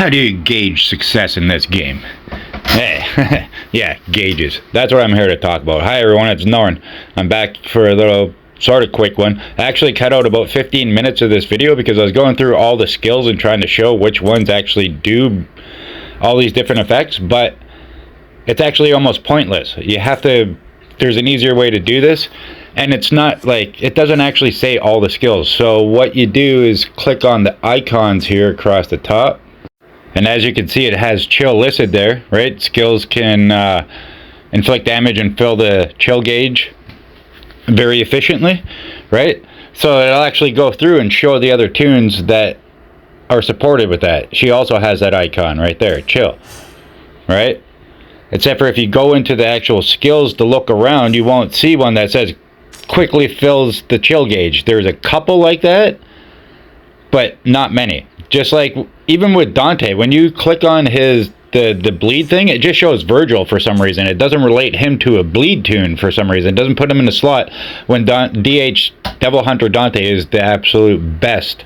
How do you gauge success in this game? Hey, yeah, gauges. That's what I'm here to talk about. Hi everyone, it's Norn. I'm back for a little sort of quick one. I actually cut out about 15 minutes of this video because I was going through all the skills and trying to show which ones actually do all these different effects, but it's actually almost pointless. You have to, there's an easier way to do this, and it's not like, it doesn't actually say all the skills. So what you do is click on the icons here across the top, and as you can see, it has chill listed there, right? Skills can inflict damage and fill the chill gauge very efficiently, right? So it'll actually go through and show the other toons that are supported with that. She also has that icon right there, chill, right? Except for if you go into the actual skills to look around, you won't see one that says quickly fills the chill gauge. There's a couple like that, but not many. Just like even with Dante, when you click on his the bleed thing, it just shows Virgil for some reason. It doesn't relate him to a bleed toon for some reason. It doesn't put him in the slot when DH Devil Hunter Dante is the absolute best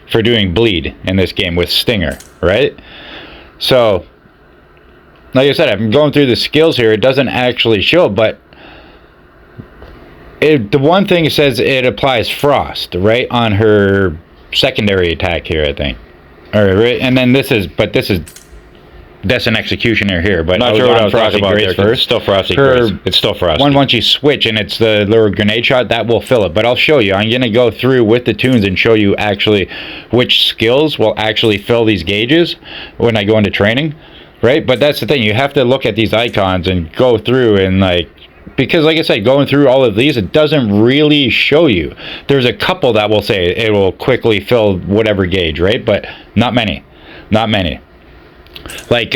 for doing bleed in this game with Stinger, right? So like I said, I'm going through the skills here. It doesn't actually show, but the one thing it says it applies frost right on her secondary attack here, I think. All right, and then this is that's an executioner here, but not sure what I was talking about there first. Still Frosty Grace. It's still Frosty. Once you switch and it's the little grenade shot, that will fill it. But I'll show you. I'm going to go through with the toons and show you actually which skills will actually fill these gauges when I go into training, right? But that's the thing. You have to look at these icons and go through and like, because like I said, going through all of these, it doesn't really show you. There's a couple that will say it will quickly fill whatever gauge, right? But not many. Not many. Like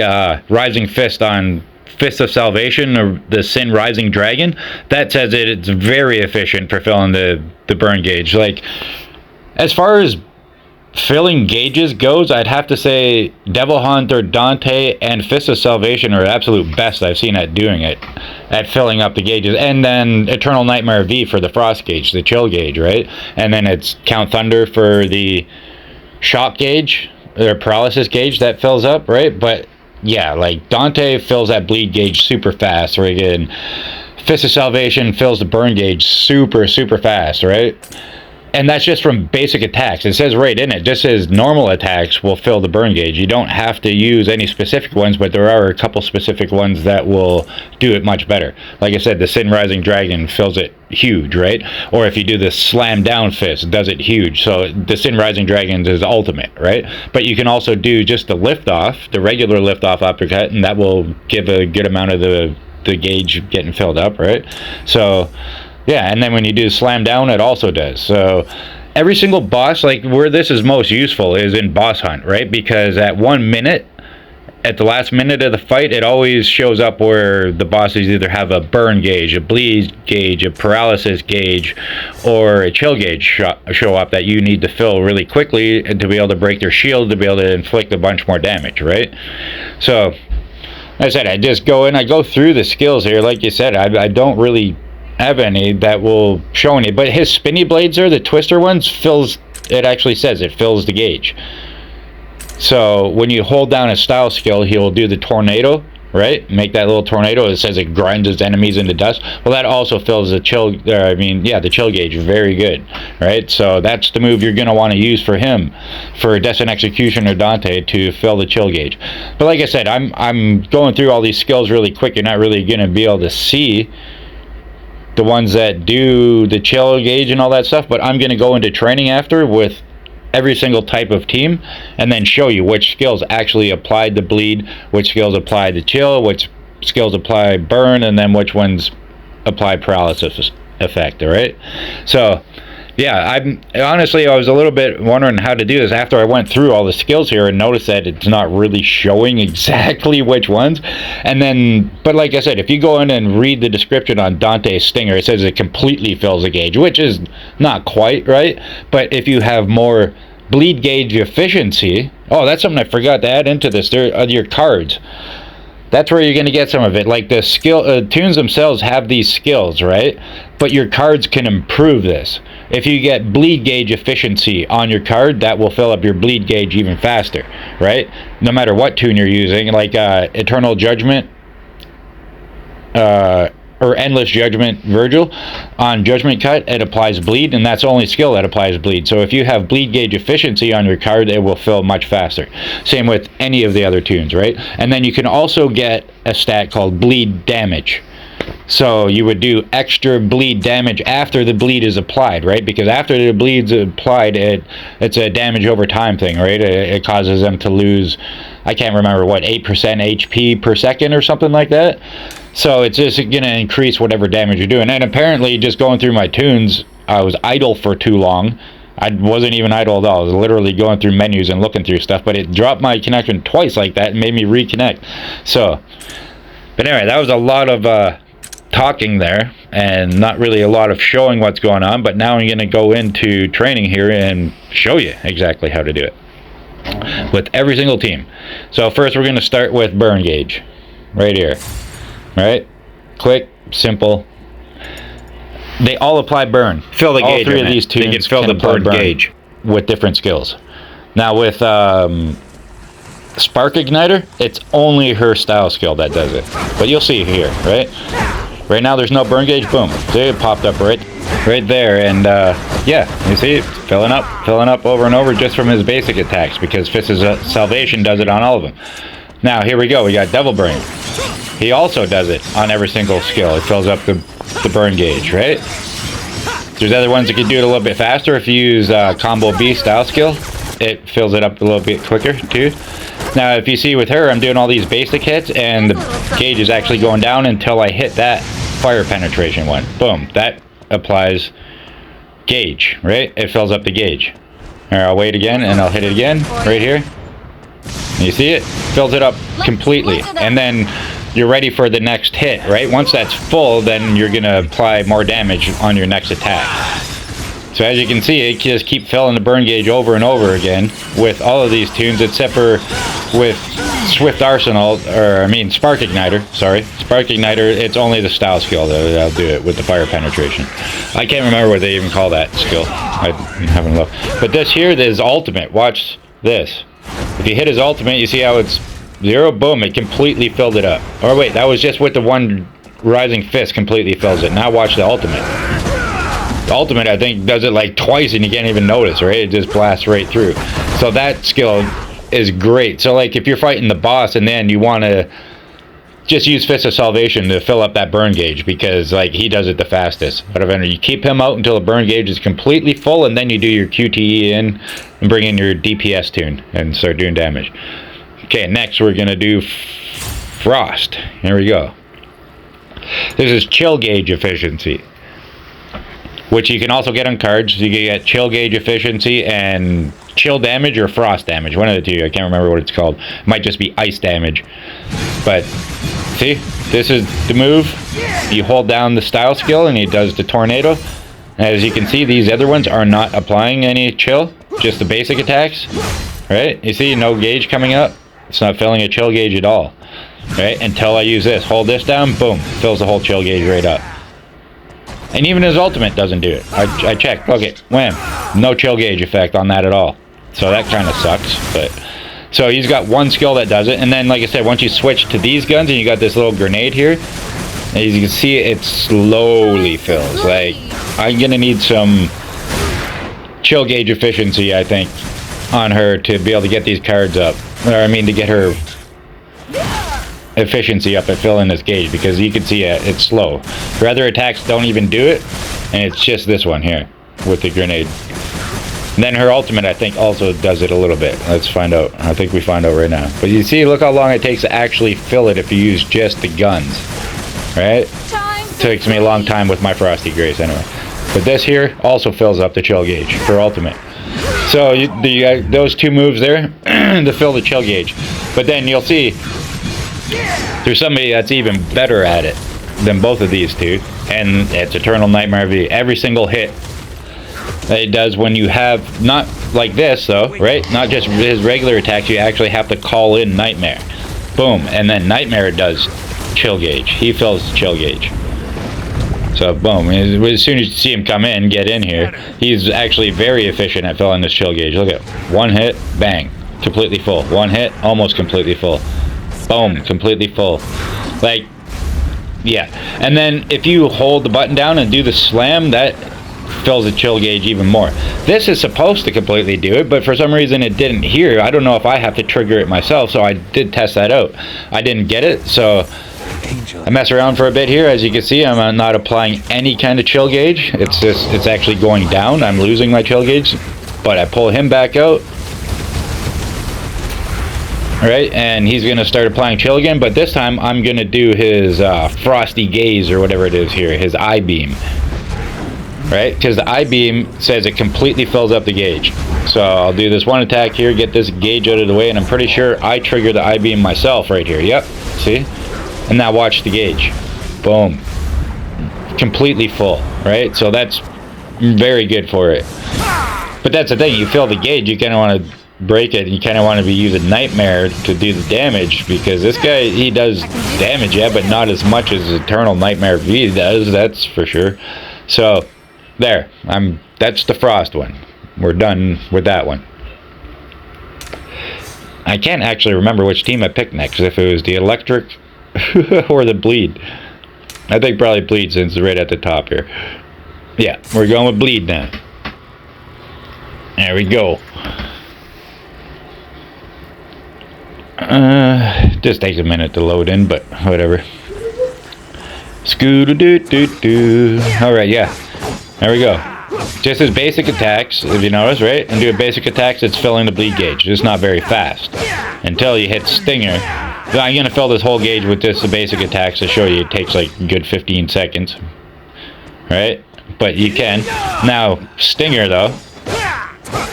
Rising Fist on Fist of Salvation or the Sin Rising Dragon, that says it's very efficient for filling the burn gauge. Like, as far as filling gauges goes, I'd have to say Devil Hunter Dante and Fist of Salvation are the absolute best I've seen at doing it, at filling up the gauges. And then Eternal Nightmare V for the frost gauge, the chill gauge, right? And then it's Count Thunder for the shock gauge, or paralysis gauge that fills up, right? But yeah, like Dante fills that bleed gauge super fast, right? And Fist of Salvation fills the burn gauge super fast, right? And that's just from basic attacks. It says right in it, just says normal attacks will fill the burn gauge. You don't have to use any specific ones, but there are a couple specific ones that will do it much better. Like I said, the Sin Rising Dragon fills it huge, right? Or if you do the Slam Down Fist, it does it huge. So the Sin Rising Dragon is ultimate, right? But you can also do just the lift off, the regular lift off uppercut, and that will give a good amount of the gauge getting filled up, right? So yeah, and then when you do slam down, it also does. So every single boss, like where this is most useful is in boss hunt, right? Because at 1 minute, at the last minute of the fight, it always shows up where the bosses either have a burn gauge, a bleed gauge, a paralysis gauge, or a chill gauge show up that you need to fill really quickly and to be able to break their shield, to be able to inflict a bunch more damage, right? So, like I said, I just go in, I go through the skills here. Like you said, I don't really have any that will show any, but his spinny blades there, the twister ones, fills, it actually says it fills the gauge. So when you hold down a style skill, he'll do the tornado, right? Make that little tornado. It says it grinds his enemies into dust. Well, that also fills the chill, the chill gauge very good, right? So that's the move you're going to want to use for him, for Destin Executioner Dante, to fill the chill gauge. But like I said, I'm going through all these skills really quick. You're not really going to be able to see the ones that do the chill gauge and all that stuff, but I'm going to go into training after with every single type of team and then show you which skills actually apply to bleed, which skills apply to chill, which skills apply burn, and then which ones apply paralysis effect. All right, so yeah, I was a little bit wondering how to do this after I went through all the skills here and noticed that it's not really showing exactly which ones. And then, but like I said, if you go in and read the description on Dante's Stinger, it says it completely fills the gauge, which is not quite right. But if you have more bleed gauge efficiency, oh, that's something I forgot to add into this. There are your cards. That's where you're going to get some of it. Like the toons themselves have these skills, right? But your cards can improve this. If you get bleed gauge efficiency on your card, that will fill up your bleed gauge even faster, right? No matter what toon you're using, like Eternal Judgment, or Endless Judgment Virgil on Judgment Cut, it applies bleed, and that's the only skill that applies bleed. So if you have bleed gauge efficiency on your card, it will fill much faster. Same with any of the other toons, right? And then you can also get a stat called bleed damage. So you would do extra bleed damage after the bleed is applied, right? Because after the bleed's applied, it's a damage over time thing, right? It causes them to lose, I can't remember what, 8% HP per second or something like that. So it's just going to increase whatever damage you're doing. And apparently, just going through my toons, I was idle for too long. I wasn't even idle at all. I was literally going through menus and looking through stuff. But it dropped my connection twice like that and made me reconnect. So, but anyway, that was a lot of talking there. And not really a lot of showing what's going on. But now I'm going to go into training here and show you exactly how to do it. With every single team. So first we're going to start with burn gauge. Right here. Right, quick, simple. They all apply burn. Fill the gauge. All three of these toons can fill the burn gauge with different skills. Now with Spark Igniter, it's only her style skill that does it. But you'll see here, right? Right now there's no burn gauge. Boom, see it popped up right there, and yeah, you see it filling up over and over just from his basic attacks, because Fist's Salvation does it on all of them. Now here we go. We got Devil Brain. He also does it on every single skill. It fills up the burn gauge, right? There's other ones that can do it a little bit faster. If you use Combo B style skill, it fills it up a little bit quicker too. Now, if you see with her, I'm doing all these basic hits, and the gauge is actually going down until I hit that fire penetration one. Boom, that applies gauge, right? It fills up the gauge. All right, I'll wait again, and I'll hit it again right here. You see it? Fills it up completely. And then you're ready for the next hit, right? Once that's full, then you're going to apply more damage on your next attack. So as you can see, it just keep filling the burn gauge over and over again with all of these toons, except for with Swift Arsenal, Spark Igniter, sorry. Spark Igniter, it's only the style skill that I'll do it with the fire penetration. I can't remember what they even call that skill. I haven't looked. But this here is ultimate. Watch this. If you hit his ultimate, you see how it's 0, boom, it completely filled it up. Or wait, that was just with the one Rising Fist completely fills it. Now watch the ultimate. The ultimate, I think, does it like twice and you can't even notice, right? It just blasts right through. So that skill is great. So like if you're fighting the boss and then you want to just use Fist of Salvation to fill up that burn gauge, because like he does it the fastest. Whatever, you keep him out until the burn gauge is completely full, and then you do your QTE in and bring in your DPS toon and start doing damage. Okay, next we're gonna do Frost. Here we go. This is chill gauge efficiency, which you can also get on cards. You can get chill gauge efficiency and chill damage or frost damage. One of the two. I can't remember what it's called. It might just be ice damage. But see, this is the move. You hold down the style skill and he does the tornado. As you can see, these other ones are not applying any chill, just the basic attacks. Right? You see, no gauge coming up. It's not filling a chill gauge at all. Right? Until I use this. Hold this down, boom. Fills the whole chill gauge right up. And even his ultimate doesn't do it. I checked. Look it. Wham. No chill gauge effect on that at all. So that kind of sucks. But so he's got one skill that does it. And then, like I said, once you switch to these guns and you got this little grenade here, as you can see, it slowly fills. Like, I'm going to need some chill gauge efficiency, I think, on her to be able to get these cards up. Or, I mean, to get her efficiency up at filling this gauge, because you can see it's slow. Her other attacks don't even do it, and it's just this one here with the grenade. And then her ultimate, I think, also does it a little bit. Let's find out. I think we find out right now. But you see, look how long it takes to actually fill it if you use just the guns. Right? Takes me a long time with my Frosty Grace anyway. But this here also fills up the chill gauge for ultimate. So those two moves there to fill the chill gauge. But then you'll see there's somebody that's even better at it than both of these two, and it's Eternal Nightmare V. Every single hit that it does when you have, not like this though, right? Not just his regular attacks, you actually have to call in Nightmare. Boom. And then Nightmare does chill gauge. He fills chill gauge. So boom, as soon as you see him come in, get in here, he's actually very efficient at filling this chill gauge. Look at one hit, bang, completely full. One hit, almost completely full. Boom, completely full. Like, yeah. And then if you hold the button down and do the slam, that fills the chill gauge even more. This is supposed to completely do it, but for some reason it didn't here. I don't know if I have to trigger it myself, so I did test that out. I didn't get it, so I mess around for a bit here. As you can see, I'm not applying any kind of chill gauge. It's actually going down. I'm losing my chill gauge, but I pull him back out. Right, and he's gonna start applying chill again, but this time I'm gonna do his frosty gaze or whatever it is here, his eye beam. Right, because the eye beam says it completely fills up the gauge. So I'll do this one attack here, get this gauge out of the way, and I'm pretty sure I trigger the eye beam myself right here. Yep, see? And now watch the gauge. Boom. Completely full, right? So that's very good for it. But that's the thing, you fill the gauge, you kind of want to break it, and you kind of want to be using Nightmare to do the damage, because this guy, he does damage, yeah, but not as much as Eternal Nightmare V does, that's for sure. So, there. That's the Frost one. We're done with that one. I can't actually remember which team I picked next, if it was the Electric or the Bleed. I think probably Bleed, since it's right at the top here. Yeah, we're going with Bleed now. There we go. Just takes a minute to load in, but whatever. Scoo-doo-doo-doo-doo. Alright, yeah. There we go. Just as basic attacks, if you notice, right? And do a basic attacks, it's filling the bleed gauge. It's not very fast. Until you hit Stinger. I'm going to fill this whole gauge with just the basic attacks to show you it takes like a good 15 seconds. Right? But you can. Now, Stinger though.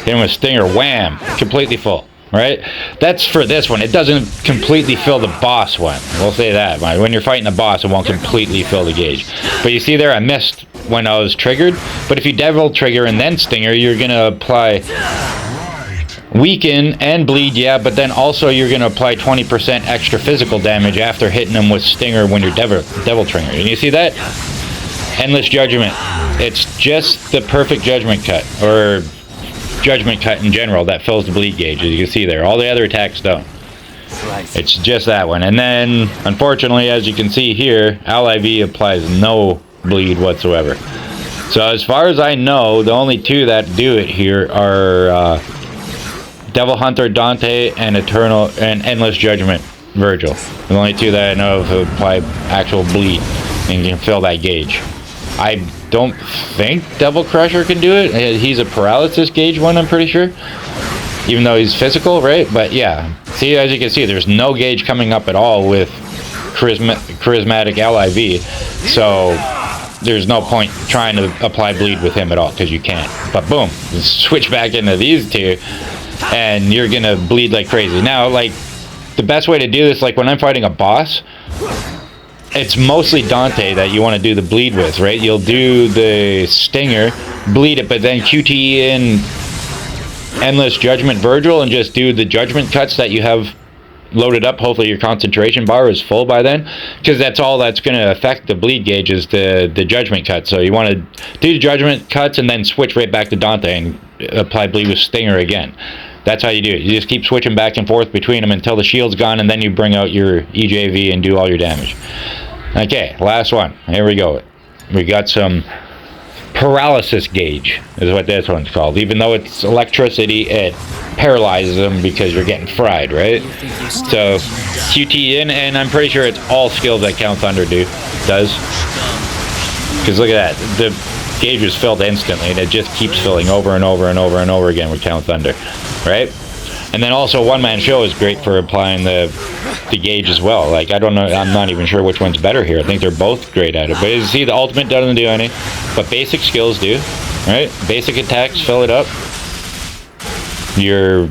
Hit him with Stinger, wham! Completely full. Right? That's for this one. It doesn't completely fill the boss one. We'll say that. When you're fighting the boss, it won't completely fill the gauge. But you see there, I missed when I was triggered. But if you Devil Trigger and then Stinger, you're going to apply Weaken and Bleed, yeah, but then also you're going to apply 20% extra physical damage after hitting them with Stinger when you're Devil Trigger. And you see that? Endless Judgment. It's just the perfect Judgment Cut, or Judgment Cut in general, that fills the bleed gauge, as you can see there. All the other attacks don't. It's just that one. And then, unfortunately, as you can see here, Ally V applies no bleed whatsoever. So as far as I know, the only two that do it here are Devil Hunter Dante and Endless Judgment Virgil. The only two that I know of who apply actual bleed and can fill that gauge. I don't think Devil Crusher can do it. He's a paralysis gauge one, I'm pretty sure. Even though he's physical, right? But yeah, see, as you can see, there's no gauge coming up at all with Charismatic Ally V. So there's no point trying to apply bleed with him at all, because you can't. But boom, switch back into these two, and you're gonna bleed like crazy. Now, like, the best way to do this, like when I'm fighting a boss, it's mostly Dante that you want to do the bleed with, right? You'll do the Stinger, bleed it, but then QT in Endless Judgment Virgil and just do the Judgment Cuts that you have loaded up. Hopefully your concentration bar is full by then, because that's all that's going to affect the bleed gauge is the Judgment Cuts. So you want to do the Judgment Cuts and then switch right back to Dante and apply bleed with Stinger again. That's how you do it. You just keep switching back and forth between them until the shield's gone, and then you bring out your EJV and do all your damage. Okay, last one. Here we go. We got some paralysis gauge, is what this one's called. Even though it's electricity, it paralyzes them because you're getting fried, right? So, QT in, and I'm pretty sure it's all skills that Count Thunder does. Because look at that. The gauge is filled instantly, and it just keeps filling over and over and over and over again with Count Thunder, right? And then also One Man Show is great for applying the gauge as well. Like, I don't know, I'm not even sure which one's better here. I think they're both great at it. But as you see, the ultimate doesn't do any, but basic skills do, right? Basic attacks fill it up. Your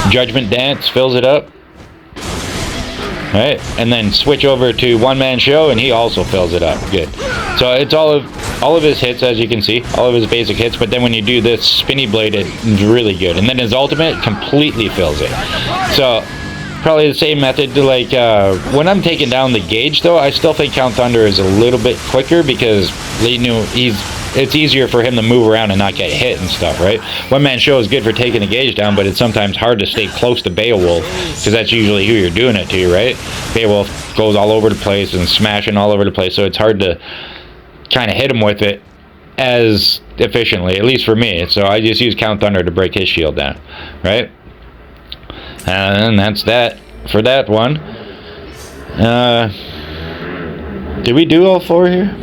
Judgment Dance fills it up. Right? And then switch over to One Man Show and he also fills it up. Good. So it's all of his hits, as you can see, all of his basic hits, but then when you do this spinny blade, it's really good. And then his ultimate completely fills it. So probably the same method to like when I'm taking down the gauge though. I still think Count Thunder is a little bit quicker because it's easier for him to move around and not get hit and stuff, right? One Man Show is good for taking the gauge down, but it's sometimes hard to stay close to Beowulf because that's usually who you're doing it to, right? Beowulf goes all over the place and smashing all over the place, so it's hard to kind of hit him with it as efficiently, at least for me. So I just use Count Thunder to break his shield down, right? And that's that for that one. Did we do all 4 here?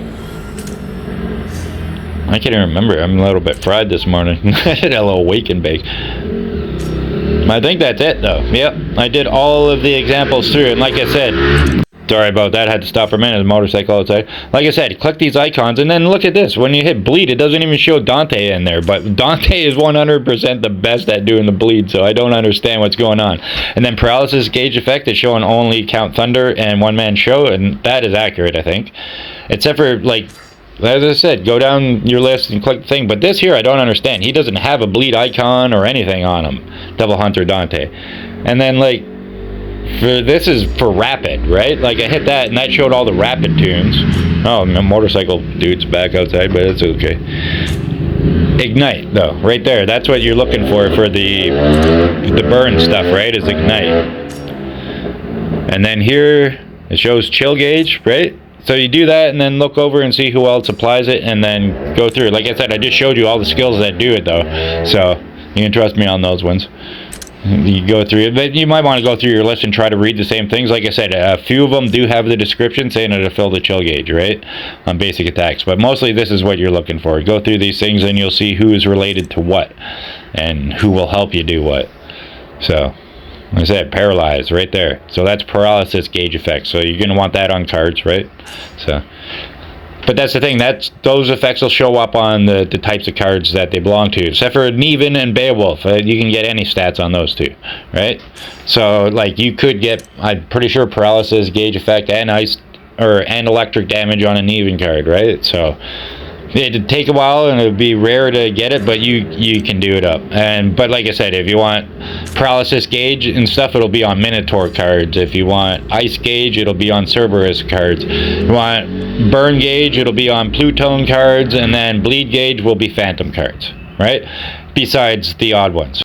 I can't even remember. I'm a little bit fried this morning. I had a little wake and bake. I think that's it though. Yep, I did all of the examples through, and like I said, sorry about that, I had to stop for a minute, the motorcycle outside. Like I said, click these icons, and then look at this. When you hit bleed, it doesn't even show Dante in there, but Dante is 100% the best at doing the bleed, so I don't understand what's going on. And then paralysis gauge effect is showing only Count Thunder and One Man Show, and that is accurate, I think. Except for, like, as I said, go down your list and click the thing. But this here, I don't understand. He doesn't have a bleed icon or anything on him. Devil Hunter Dante. And then, like, this is for rapid, right? Like, I hit that, and that showed all the rapid tunes. Oh, my motorcycle dude's back outside, but it's okay. Ignite, though, right there. That's what you're looking for the burn stuff, right? Is Ignite. And then here, it shows chill gauge, right? So you do that and then look over and see who else applies it and then go through. Like I said, I just showed you all the skills that do it though. So you can trust me on those ones. You go through it, but you might want to go through your list and try to read the same things. Like I said, a few of them do have the description saying it'll fill the chill gauge, right? On basic attacks. But mostly this is what you're looking for. Go through these things and you'll see who is related to what and who will help you do what. So like I said, paralyze right there. So that's paralysis gauge effect. So you're gonna want that on cards, right? So, but that's the thing. Those effects will show up on the types of cards that they belong to. Except for Neven and Beowulf, you can get any stats on those two, right? So like you could get, I'm pretty sure paralysis gauge effect and ice and electric damage on a Neven card, right? So it'd take a while and it'd be rare to get it, but you can do it up. But like I said, if you want paralysis gauge and stuff, it'll be on Minotaur cards. If you want ice gauge, it'll be on Cerberus cards. If you want burn gauge, it'll be on Plutone cards, and then bleed gauge will be Phantom cards, right? Besides the odd ones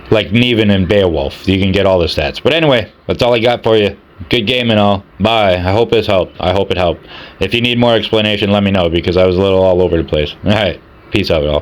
like Neven and Beowulf, you can get all the stats. But anyway, that's all I got for you. Good game and all. Bye. I hope this helped. I hope it helped. If you need more explanation, let me know, because I was a little all over the place. Alright. Peace out, y'all.